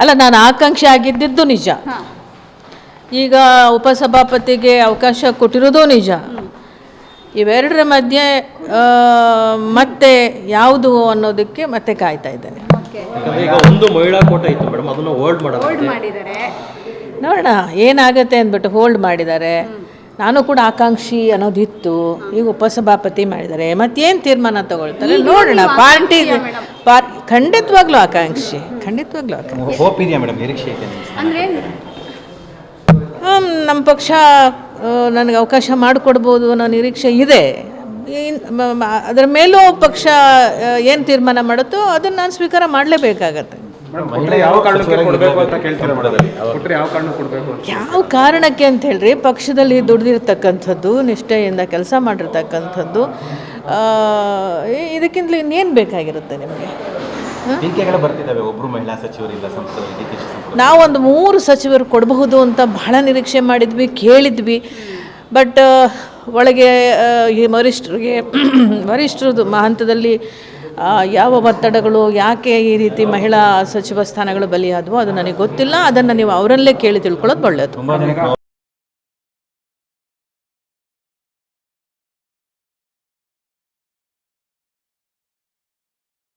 ಅಲ್ಲ, ನಾನು ಆಕಾಂಕ್ಷಿ ಆಗಿದ್ದಿದ್ದು ನಿಜ. ಈಗ ಉಪಸಭಾಪತಿಗೆ ಅವಕಾಶ ಕೊಟ್ಟಿರೋದು ನಿಜ. ಇವೆರಡರ ಮಧ್ಯೆ ಮತ್ತೆ ಯಾವುದು ಅನ್ನೋದಕ್ಕೆ ಮತ್ತೆ ಕಾಯ್ತಾ ಇದ್ದೇನೆ. ಈಗ ಒಂದು ಮಹಿಳಾ ಕೋಟ ಇತ್ತು ಮೇಡಮ್, ಅದನ್ನು ಹೋಲ್ಡ್ ಮಾಡಿದ್ದಾರೆ. ನೋಡೋಣ ಏನಾಗುತ್ತೆ ಅಂದ್ಬಿಟ್ಟು ಹೋಲ್ಡ್ ಮಾಡಿದ್ದಾರೆ. ನಾನು ಕೂಡ ಆಕಾಂಕ್ಷಿ ಅನ್ನೋದಿತ್ತು, ಈಗ ಉಪಸಭಾಪತಿ ಮಾಡಿದ್ದಾರೆ. ಮತ್ತೇನು ತೀರ್ಮಾನ ತಗೊಳ್ತಾರೆ ನೋಡೋಣ. ಪಾರ್ಟಿ ಖಂಡಿತವಾಗ್ಲೂ ಆಕಾಂಕ್ಷಿ. ಹೋಪ್ ಇದೆಯಾ ಮೇಡಮ್, ನಿರೀಕ್ಷೆ ಇದೆ ಅಂದ್ರೆ ನಮ್ಮ ಪಕ್ಷ ನನಗೆ ಅವಕಾಶ ಮಾಡಿಕೊಡ್ಬೋದು ಅನ್ನೋ ನಿರೀಕ್ಷೆ ಇದೆ. ಅದರ ಮೇಲೂ ಪಕ್ಷ ಏನು ತೀರ್ಮಾನ ಮಾಡುತ್ತೋ ಅದನ್ನು ನಾನು ಸ್ವೀಕಾರ ಮಾಡಲೇಬೇಕಾಗತ್ತೆ. ಯಾವ ಕಾರಣಕ್ಕೆ ಅಂತ ಹೇಳ್ರಿ, ಪಕ್ಷದಲ್ಲಿ ದುಡಿದಿರ್ತಕ್ಕಂಥದ್ದು, ನಿಷ್ಠೆಯಿಂದ ಕೆಲಸ ಮಾಡಿರ್ತಕ್ಕಂಥದ್ದು, ಇದಕ್ಕಿಂತಲೂ ಇನ್ನೇನು ಬೇಕಾಗಿರುತ್ತೆ ನಿಮಗೆ? ಬರ್ತಿದ್ದಾವೆ, ಒಬ್ಬರು ಮಹಿಳಾ ಸಚಿವರಿಲ್ಲ ಸಂಸದರಿಗೆ. ನಾವೊಂದು 3 ಸಚಿವರು ಕೊಡಬಹುದು ಅಂತ ಬಹಳ ನಿರೀಕ್ಷೆ ಮಾಡಿದ್ವಿ, ಕೇಳಿದ್ವಿ. ಬಟ್ ಒಳಗೆ ಈ ವರಿಷ್ಠರದು ಹಂತದಲ್ಲಿ ಯಾವ ಒತ್ತಡಗಳು, ಯಾಕೆ ಈ ರೀತಿ ಮಹಿಳಾ ಸಚಿವ ಸ್ಥಾನಗಳು ಬಲಿಯಾದವು ಅದು ನನಗೆ ಗೊತ್ತಿಲ್ಲ. ಅದನ್ನು ನೀವು ಅವರಲ್ಲೇ ಕೇಳಿ ತಿಳ್ಕೊಳ್ಳೋದು ಒಳ್ಳೆಯದು.